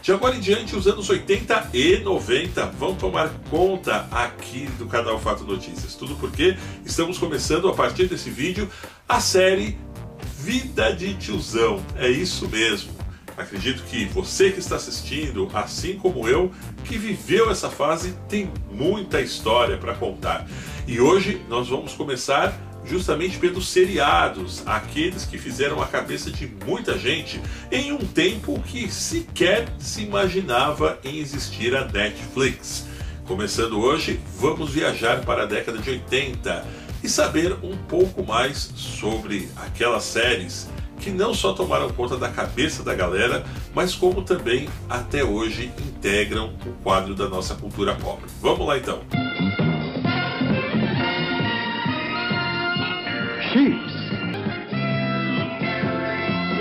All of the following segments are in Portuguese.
De agora em diante, os anos 80 e 90 vão tomar conta aqui do canal Fato Notícias. Tudo porque estamos começando, a partir desse vídeo, a série Vida de Tiozão. É isso mesmo. Acredito que você que está assistindo, assim como eu, que viveu essa fase, tem muita história para contar. E hoje nós vamos começar justamente pelos seriados, aqueles que fizeram a cabeça de muita gente em um tempo que sequer se imaginava em existir a Netflix. Começando hoje, vamos viajar para a década de 80 e saber um pouco mais sobre aquelas séries que não só tomaram conta da cabeça da galera, mas como também até hoje integram o quadro da nossa cultura pop. Vamos lá então! Chiefs,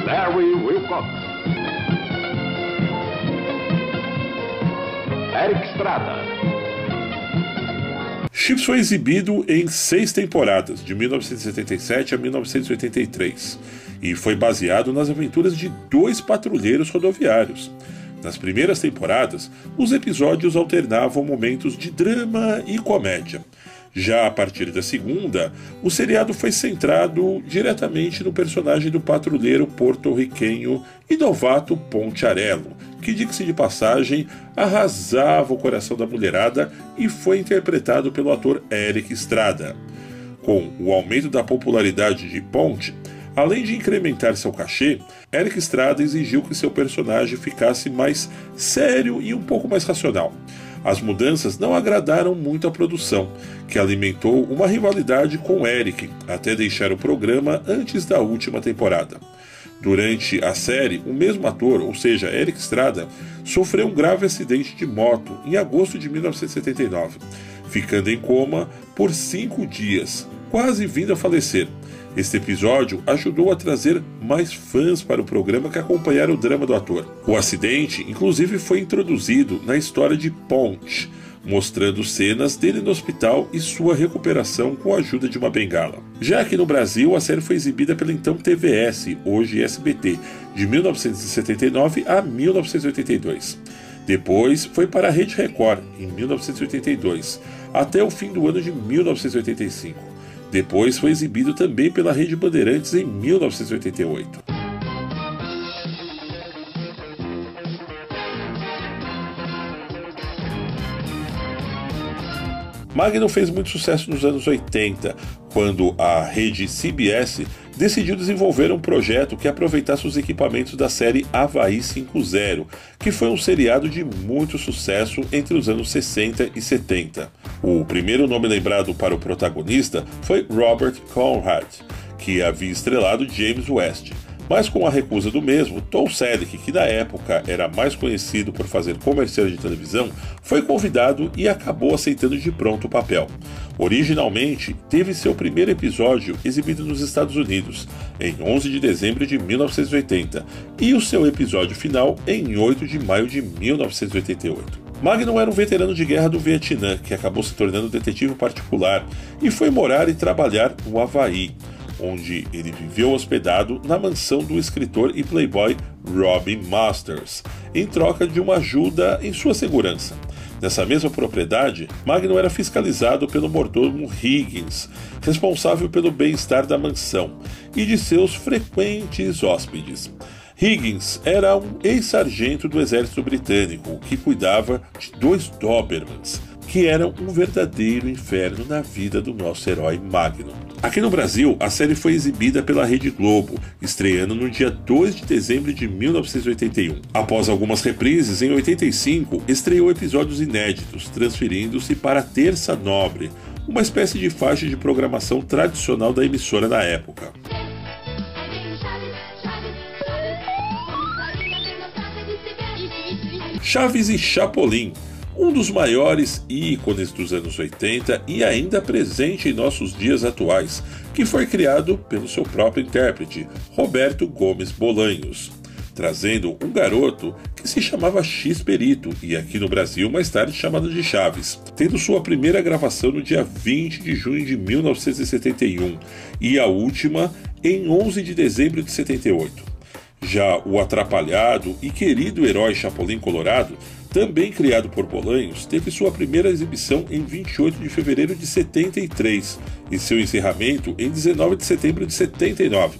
Larry Wilcox, Eric Estrada. Chiefs foi exibido em 6 temporadas, de 1977 a 1983, e foi baseado nas aventuras de 2 patrulheiros rodoviários. Nas primeiras temporadas, os episódios alternavam momentos de drama e comédia. Já a partir da segunda, o seriado foi centrado diretamente no personagem do patrulheiro porto-riquenho e novato Poncharello, que, diga-se de passagem, arrasava o coração da mulherada e foi interpretado pelo ator Eric Estrada. Com o aumento da popularidade de Ponte, além de incrementar seu cachê, Eric Estrada exigiu que seu personagem ficasse mais sério e um pouco mais racional. As mudanças não agradaram muito a produção, que alimentou uma rivalidade com Eric, até deixar o programa antes da última temporada. Durante a série, o mesmo ator, ou seja, Eric Estrada, sofreu um grave acidente de moto em agosto de 1979, ficando em coma por 5 dias, quase vindo a falecer. Este episódio ajudou a trazer mais fãs para o programa que acompanharam o drama do ator. O acidente, inclusive, foi introduzido na história de Ponte, mostrando cenas dele no hospital e sua recuperação com a ajuda de uma bengala. Já aqui no Brasil, a série foi exibida pela então TVS, hoje SBT, de 1979 a 1982. Depois foi para a Rede Record, em 1982, até o fim do ano de 1985. Depois foi exibido também pela Rede Bandeirantes em 1988. Magnum fez muito sucesso nos anos 80, quando a rede CBS decidiu desenvolver um projeto que aproveitasse os equipamentos da série Havaí 5.0, que foi um seriado de muito sucesso entre os anos 60 e 70. O primeiro nome lembrado para o protagonista foi Robert Conrad, que havia estrelado James West. Mas com a recusa do mesmo, Tom Selleck, que na época era mais conhecido por fazer comerciais de televisão, foi convidado e acabou aceitando de pronto o papel. Originalmente, teve seu primeiro episódio exibido nos Estados Unidos, em 11 de dezembro de 1980, e o seu episódio final em 8 de maio de 1988. Magnum era um veterano de guerra do Vietnã, que acabou se tornando detetive particular, e foi morar e trabalhar no Havaí, onde ele viveu hospedado na mansão do escritor e playboy Robin Masters, em troca de uma ajuda em sua segurança. Nessa mesma propriedade, Magnum era fiscalizado pelo mordomo Higgins, responsável pelo bem-estar da mansão e de seus frequentes hóspedes. Higgins era um ex-sargento do exército britânico que cuidava de 2 Dobermans, que eram um verdadeiro inferno na vida do nosso herói Magnum. Aqui no Brasil, a série foi exibida pela Rede Globo, estreando no dia 2 de dezembro de 1981. Após algumas reprises, em 85, estreou episódios inéditos, transferindo-se para a Terça Nobre, uma espécie de faixa de programação tradicional da emissora na época. Chaves e Chapolin, um dos maiores ícones dos anos 80 e ainda presente em nossos dias atuais, que foi criado pelo seu próprio intérprete, Roberto Gomes Bolanhos, trazendo um garoto que se chamava X-Perito e aqui no Brasil mais tarde chamado de Chaves, tendo sua primeira gravação no dia 20 de junho de 1971 e a última em 11 de dezembro de 78. Já o atrapalhado e querido herói Chapolin Colorado, também criado por Bolanhos, teve sua primeira exibição em 28 de fevereiro de 73 e seu encerramento em 19 de setembro de 79.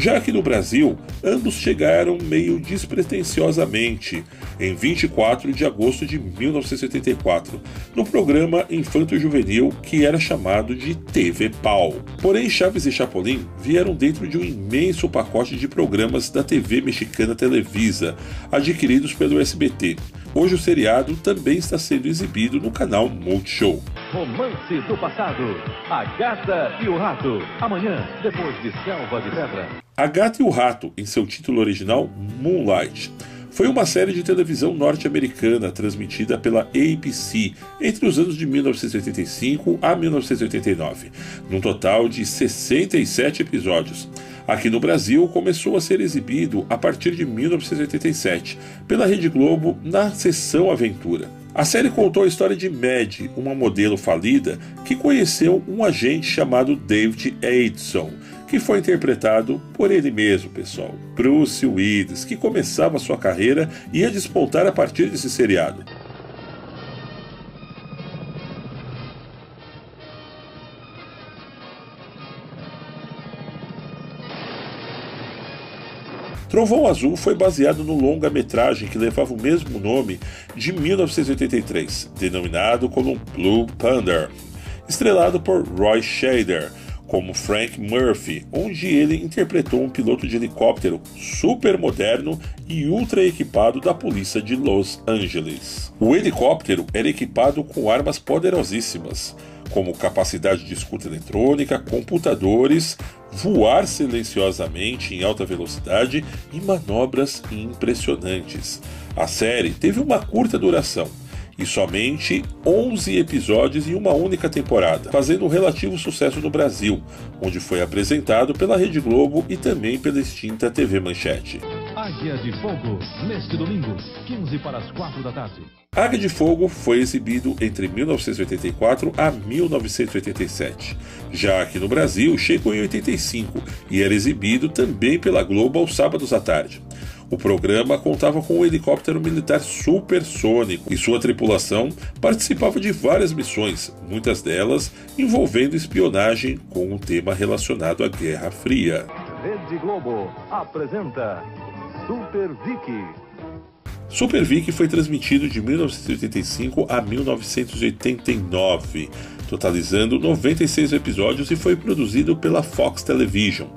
Já aqui no Brasil, ambos chegaram meio despretensiosamente em 24 de agosto de 1984, no programa infanto-juvenil que era chamado de TV Pau. Porém, Chaves e Chapolin vieram dentro de um imenso pacote de programas da TV mexicana Televisa, adquiridos pelo SBT. Hoje o seriado também está sendo exibido no canal Multishow. Romance do passado. A Gata e o Rato. Amanhã, depois de Selva de Pedra. A Gata e o Rato, em seu título original Moonlight, foi uma série de televisão norte-americana transmitida pela ABC entre os anos de 1985 a 1989, num total de 67 episódios. Aqui no Brasil, começou a ser exibido a partir de 1987, pela Rede Globo, na Sessão Aventura. A série contou a história de Mad, uma modelo falida que conheceu um agente chamado David Aidson, que foi interpretado por ele mesmo, pessoal, Bruce Willis, que começava sua carreira e ia despontar a partir desse seriado. Trovão Azul foi baseado no longa-metragem que levava o mesmo nome de 1983, denominado como Blue Panther, estrelado por Roy Scheider como Frank Murphy, onde ele interpretou um piloto de helicóptero super moderno e ultra equipado da polícia de Los Angeles. O helicóptero era equipado com armas poderosíssimas, como capacidade de escuta eletrônica, computadores, voar silenciosamente em alta velocidade e manobras impressionantes. A série teve uma curta duração e somente 11 episódios em uma única temporada, fazendo um relativo sucesso no Brasil, onde foi apresentado pela Rede Globo e também pela extinta TV Manchete. Águia de Fogo, neste domingo, 15 para as 4 da tarde. Águia de Fogo foi exibido entre 1984 a 1987. Já aqui no Brasil, chegou em 85 e era exibido também pela Globo aos sábados à tarde. O programa contava com um helicóptero militar supersônico e sua tripulação participava de várias missões, muitas delas envolvendo espionagem com um tema relacionado à Guerra Fria. Rede Globo apresenta Super Vicky. Super Vicky foi transmitido de 1985 a 1989, totalizando 96 episódios e foi produzido pela Fox Television.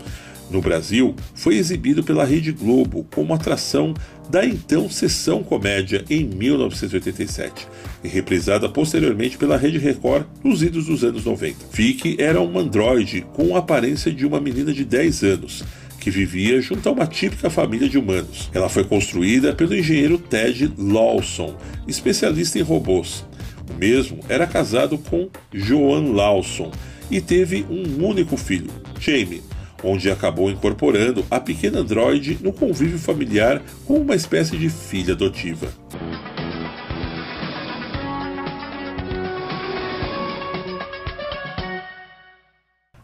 No Brasil, foi exibido pela Rede Globo como atração da então Sessão Comédia em 1987 e reprisada posteriormente pela Rede Record nos idos dos anos 90. Vicky era um androide com a aparência de uma menina de 10 anos, que vivia junto a uma típica família de humanos. Ela foi construída pelo engenheiro Ted Lawson, especialista em robôs. O mesmo era casado com Joan Lawson e teve um único filho, Jamie, onde acabou incorporando a pequena androide no convívio familiar como uma espécie de filha adotiva.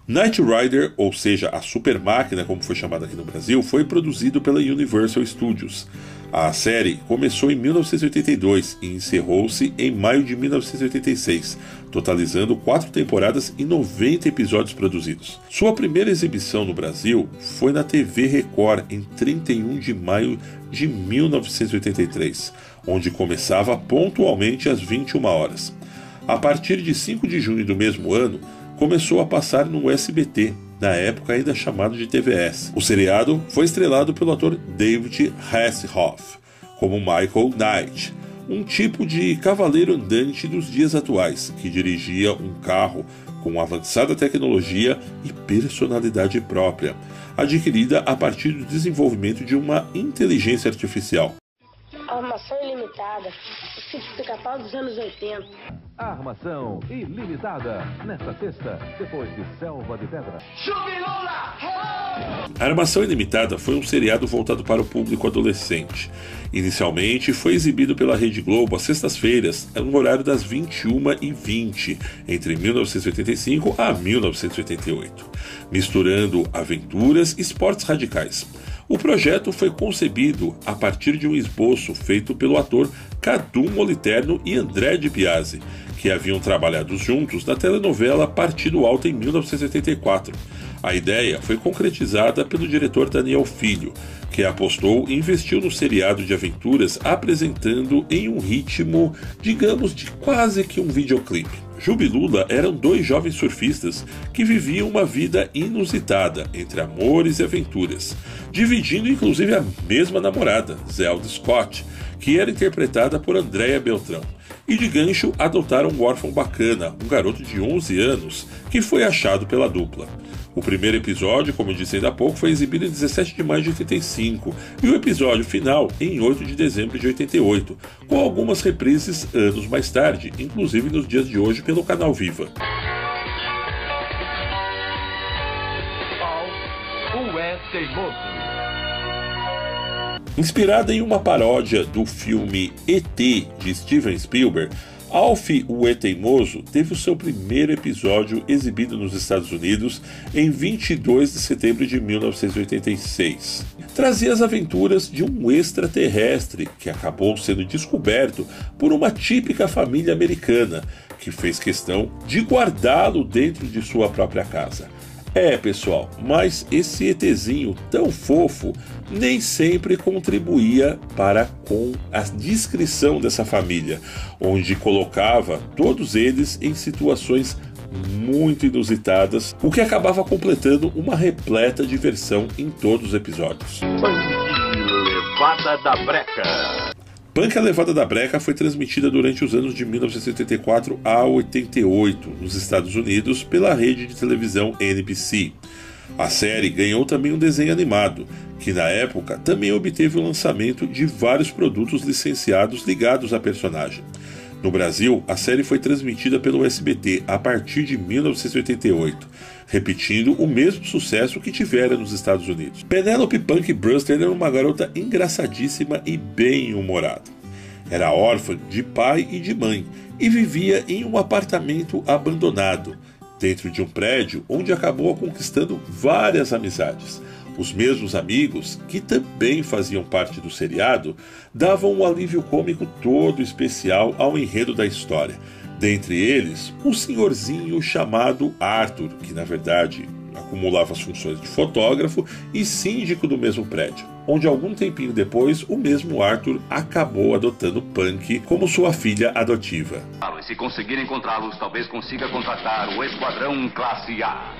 Knight Rider, ou seja, a Super Máquina, como foi chamada aqui no Brasil, foi produzido pela Universal Studios. A série começou em 1982 e encerrou-se em maio de 1986, totalizando 4 temporadas e 90 episódios produzidos. Sua primeira exibição no Brasil foi na TV Record em 31 de maio de 1983, onde começava pontualmente às 21 horas. A partir de 5 de junho do mesmo ano, começou a passar no SBT, na época ainda chamado de TVS. O seriado foi estrelado pelo ator David Hasselhoff como Michael Knight, um tipo de cavaleiro andante dos dias atuais, que dirigia um carro com avançada tecnologia e personalidade própria, adquirida a partir do desenvolvimento de uma inteligência artificial. Armação ilimitada, o sítio Pica-Pau dos anos 80. Armação ilimitada, nesta sexta, depois de Selva de Pedra. A Armação Ilimitada foi um seriado voltado para o público adolescente. Inicialmente foi exibido pela Rede Globo às sextas-feiras, no horário das 21h20, entre 1985 a 1988, misturando aventuras e esportes radicais. O projeto foi concebido a partir de um esboço feito pelo ator Cadu Moliterno e André de Biasi, que haviam trabalhado juntos na telenovela Partido Alto em 1984. A ideia foi concretizada pelo diretor Daniel Filho, que apostou e investiu no seriado de aventuras apresentando em um ritmo, digamos, de quase que um videoclipe. Juba e Lula eram dois jovens surfistas que viviam uma vida inusitada entre amores e aventuras, dividindo inclusive a mesma namorada, Zelda Scott, que era interpretada por Andréa Beltrão. E de gancho adotaram um órfão bacana, um garoto de 11 anos, que foi achado pela dupla. O primeiro episódio, como eu disse ainda há pouco, foi exibido em 17 de maio de 85 e o episódio final em 8 de dezembro de 88, com algumas reprises anos mais tarde, inclusive nos dias de hoje pelo canal Viva. Inspirada em uma paródia do filme E.T. de Steven Spielberg, Alf, o E-Teimoso teve o seu primeiro episódio exibido nos Estados Unidos em 22 de setembro de 1986. Trazia as aventuras de um extraterrestre que acabou sendo descoberto por uma típica família americana, que fez questão de guardá-lo dentro de sua própria casa. Pessoal, mas esse ETzinho tão fofo nem sempre contribuía com a descrição dessa família, onde colocava todos eles em situações muito inusitadas, o que acabava completando uma repleta diversão em todos os episódios. Levada da Breca. Punk a Levada da Breca foi transmitida durante os anos de 1974 a 88 nos Estados Unidos pela rede de televisão NBC. A série ganhou também um desenho animado, que na época também obteve o lançamento de vários produtos licenciados ligados à personagem. No Brasil, a série foi transmitida pelo SBT a partir de 1988, repetindo o mesmo sucesso que tivera nos Estados Unidos. Penélope Punk Brewster era uma garota engraçadíssima e bem-humorada. Era órfã de pai e de mãe e vivia em um apartamento abandonado, dentro de um prédio onde acabou conquistando várias amizades. Os mesmos amigos, que também faziam parte do seriado, davam um alívio cômico todo especial ao enredo da história. Dentre eles, um senhorzinho chamado Arthur, que na verdade acumulava as funções de fotógrafo e síndico do mesmo prédio, onde algum tempinho depois o mesmo Arthur acabou adotando Punk como sua filha adotiva. E se conseguir encontrá-los, talvez consiga contratar o Esquadrão Classe A.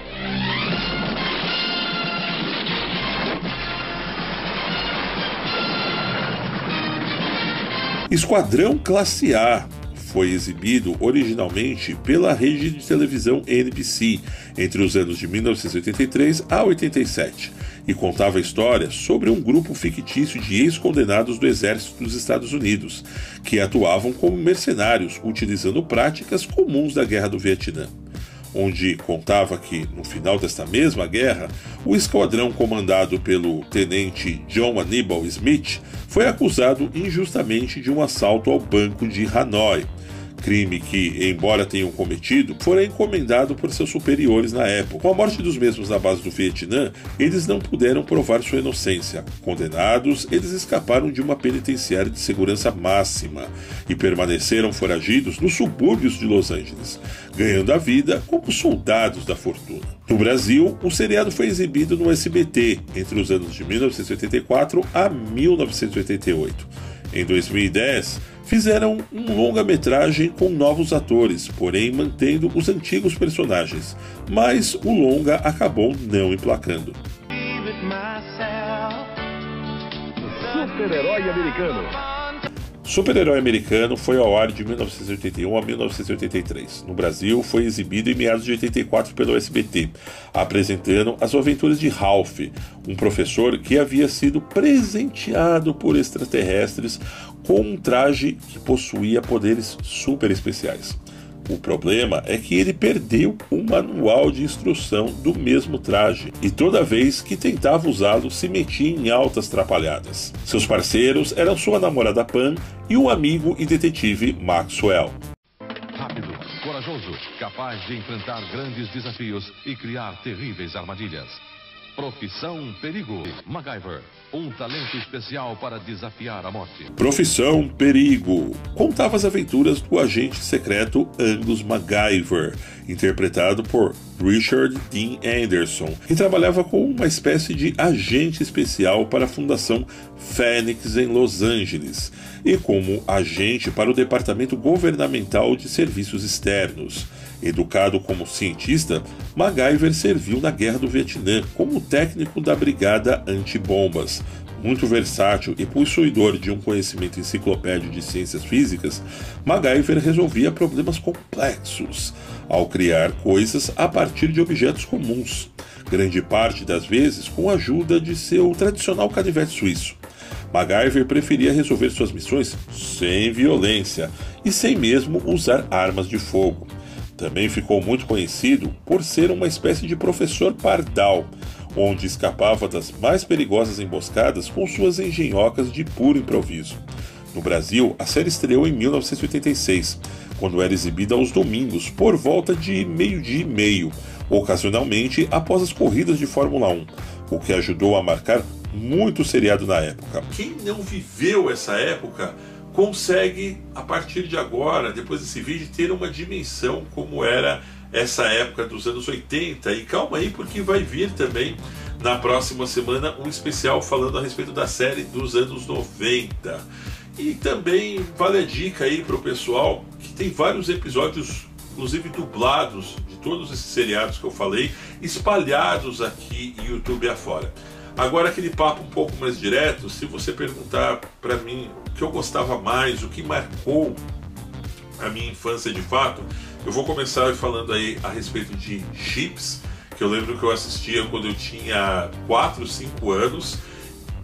Esquadrão Classe A foi exibido originalmente pela rede de televisão NBC entre os anos de 1983 a 87 e contava a história sobre um grupo fictício de ex-condenados do exército dos Estados Unidos que atuavam como mercenários utilizando práticas comuns da Guerra do Vietnã, onde contava que, no final desta mesma guerra, o esquadrão comandado pelo tenente John Hannibal Smith foi acusado injustamente de um assalto ao Banco de Hanoi, crime que, embora tenham cometido, fora encomendado por seus superiores na época. Com a morte dos mesmos na base do Vietnã, eles não puderam provar sua inocência. Condenados, eles escaparam de uma penitenciária de segurança máxima e permaneceram foragidos nos subúrbios de Los Angeles, ganhando a vida como soldados da fortuna. No Brasil, o seriado foi exibido no SBT entre os anos de 1984 a 1988. Em 2010, fizeram um longa-metragem com novos atores, porém mantendo os antigos personagens, mas o longa acabou não emplacando. Super-herói americano. Super-Herói Americano foi ao ar de 1981 a 1983. No Brasil, foi exibido em meados de 84 pelo SBT, apresentando as aventuras de Ralph, um professor que havia sido presenteado por extraterrestres com um traje que possuía poderes super especiais. O problema é que ele perdeu o manual de instrução do mesmo traje e toda vez que tentava usá-lo se metia em altas trapalhadas. Seus parceiros eram sua namorada Pam e um amigo e detetive Maxwell. Rápido, corajoso, capaz de enfrentar grandes desafios e criar terríveis armadilhas. Profissão Perigo. MacGyver, um talento especial para desafiar a morte. Profissão Perigo contava as aventuras do agente secreto Angus MacGyver, interpretado por Richard Dean Anderson, que trabalhava como uma espécie de agente especial para a Fundação Fênix em Los Angeles e como agente para o Departamento Governamental de Serviços Externos. Educado como cientista, MacGyver serviu na Guerra do Vietnã como técnico da Brigada Antibombas. Muito versátil e possuidor de um conhecimento enciclopédico de ciências físicas, MacGyver resolvia problemas complexos ao criar coisas a partir de objetos comuns, grande parte das vezes com a ajuda de seu tradicional canivete suíço. MacGyver preferia resolver suas missões sem violência e sem mesmo usar armas de fogo. Também ficou muito conhecido por ser uma espécie de professor pardal, onde escapava das mais perigosas emboscadas com suas engenhocas de puro improviso. No Brasil, a série estreou em 1986, quando era exibida aos domingos por volta de 12:30, ocasionalmente após as corridas de Fórmula 1, o que ajudou a marcar muito seriado na época. Quem não viveu essa época consegue, a partir de agora, depois desse vídeo, ter uma dimensão como era essa época dos anos 80. E calma aí, porque vai vir também na próxima semana um especial falando a respeito da série dos anos 90. E também vale a dica aí para o pessoal que tem vários episódios, inclusive dublados, de todos esses seriados que eu falei, espalhados aqui em YouTube afora. Agora, aquele papo um pouco mais direto, se você perguntar para mim o que eu gostava mais, o que marcou a minha infância de fato, eu vou começar falando aí a respeito de Chips, que eu lembro que eu assistia quando eu tinha 4, 5 anos.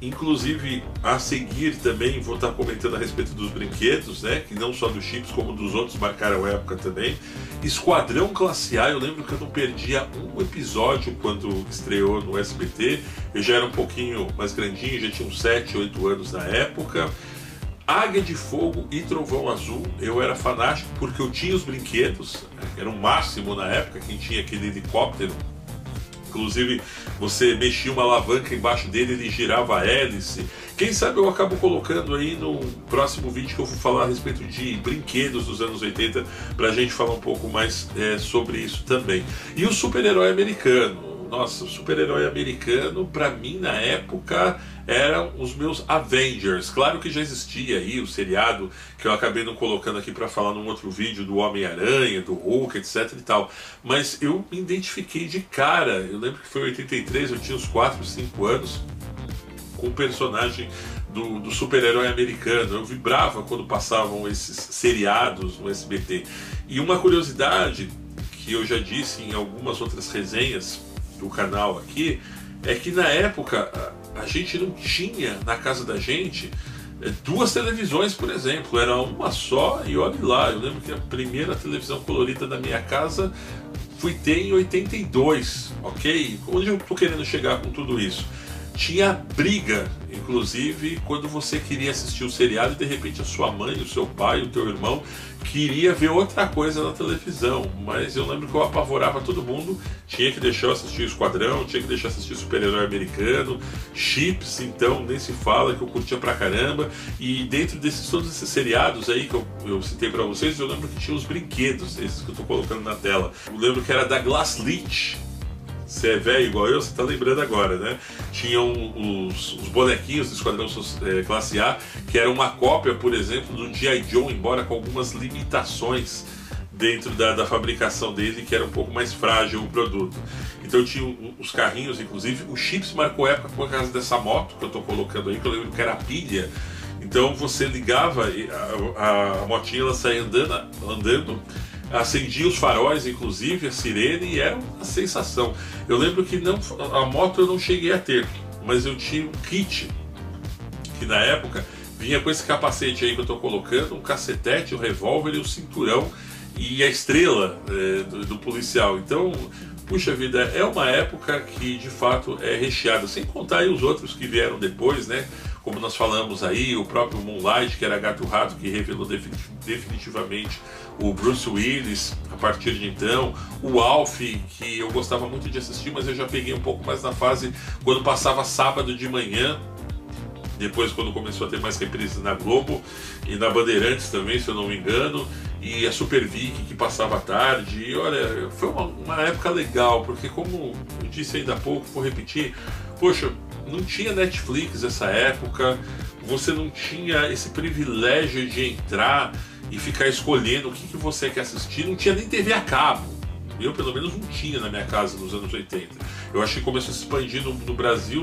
Inclusive, a seguir também vou estar comentando a respeito dos brinquedos, né? Que não só dos Chips, como dos outros marcaram época também. Esquadrão Classe A, eu lembro que eu não perdia um episódio quando estreou no SBT. Eu já era um pouquinho mais grandinho, já tinha uns 7, 8 anos na época. Águia de Fogo e Trovão Azul, eu era fanático porque eu tinha os brinquedos, era o máximo na época, quem tinha aquele helicóptero. Inclusive, você mexia uma alavanca embaixo dele, ele girava a hélice. Quem sabe eu acabo colocando aí no próximo vídeo que eu vou falar a respeito de brinquedos dos anos 80, pra gente falar um pouco mais sobre isso também. E o super-herói americano. Nossa, o super-herói americano, pra mim, na época, eram os meus Avengers. Claro que já existia aí o seriado, que eu acabei não colocando aqui para falar num outro vídeo, do Homem-Aranha, do Hulk, etc e tal. Mas eu me identifiquei de cara. Eu lembro que foi em 83, eu tinha uns 4, 5 anos, com o personagem do super-herói americano. Eu vibrava quando passavam esses seriados no SBT. E uma curiosidade, que eu já disse em algumas outras resenhas do canal aqui, é que na época a gente não tinha na casa da gente 2 televisões, por exemplo, era uma só e olhe lá. Eu lembro que a primeira televisão colorida da minha casa fui ter em 82, ok? Onde eu tô querendo chegar com tudo isso? Tinha briga, inclusive, quando você queria assistir o seriado e de repente a sua mãe, o seu pai, o teu irmão queria ver outra coisa na televisão. Mas eu lembro que eu apavorava todo mundo, tinha que deixar eu assistir o Esquadrão, tinha que deixar eu assistir o super-herói americano, Chips, então, nem se fala, que eu curtia pra caramba. E dentro desses todos esses seriados aí que eu citei pra vocês, eu lembro que tinha os brinquedos, esses que eu tô colocando na tela. Eu lembro que era da Glass Leach. Você é velho igual eu, você tá lembrando agora, né? Tinham os bonequinhos do Esquadrão Classe A, que era uma cópia, por exemplo, do G.I. Joe, embora com algumas limitações dentro da fabricação dele, que era um pouco mais frágil o produto. Então tinha os carrinhos, inclusive. O Chips marcou época por causa dessa moto que eu tô colocando aí, que eu lembro que era a pilha. Então você ligava, a motinha ela saía andando, acendia os faróis, inclusive, a sirene, e era uma sensação. Eu lembro que a moto eu não cheguei a ter, mas eu tinha um kit, que na época vinha com esse capacete aí que eu tô colocando, um cacetete, um revólver e um cinturão, e a estrela do policial. Então, puxa vida, é uma época que de fato é recheada, sem contar aí os outros que vieram depois, né? como nós falamos aí, o próprio Moonlight, que era Gato Rato, que revelou definitivamente o Bruce Willis a partir de então, o Alf, que eu gostava muito de assistir, mas eu já peguei um pouco mais na fase quando passava sábado de manhã, depois quando começou a ter mais reprises na Globo e na Bandeirantes também, se eu não me engano, e a Super Vic, que passava à tarde. E olha, foi uma época legal, porque como eu disse ainda há pouco, vou repetir, poxa, não tinha Netflix nessa época, você não tinha esse privilégio de entrar e ficar escolhendo o que você quer assistir, não tinha nem TV a cabo. Eu, pelo menos, não tinha na minha casa nos anos 80. Eu acho que começou a se expandir no Brasil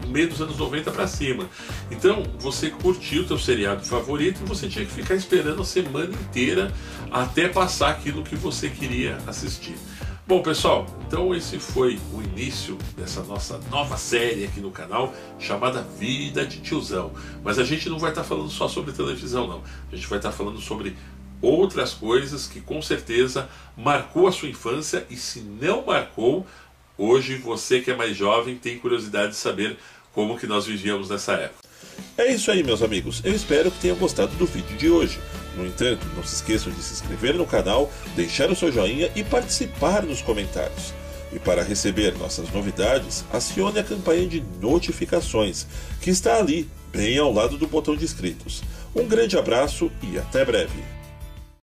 no meio dos anos 90 para cima. Então, você curtiu o teu seriado favorito e você tinha que ficar esperando a semana inteira até passar aquilo que você queria assistir. Bom, pessoal, então esse foi o início dessa nossa nova série aqui no canal, chamada Vida de Tiozão. Mas a gente não vai estar falando só sobre televisão, não. A gente vai estar falando sobre outras coisas que com certeza marcou a sua infância, e se não marcou, hoje você que é mais jovem tem curiosidade de saber como que nós vivíamos nessa época. É isso aí, meus amigos, eu espero que tenham gostado do vídeo de hoje. No entanto, não se esqueçam de se inscrever no canal, deixar o seu joinha e participar nos comentários. E para receber nossas novidades, acione a campanha de notificações, que está ali, bem ao lado do botão de inscritos. Um grande abraço e até breve!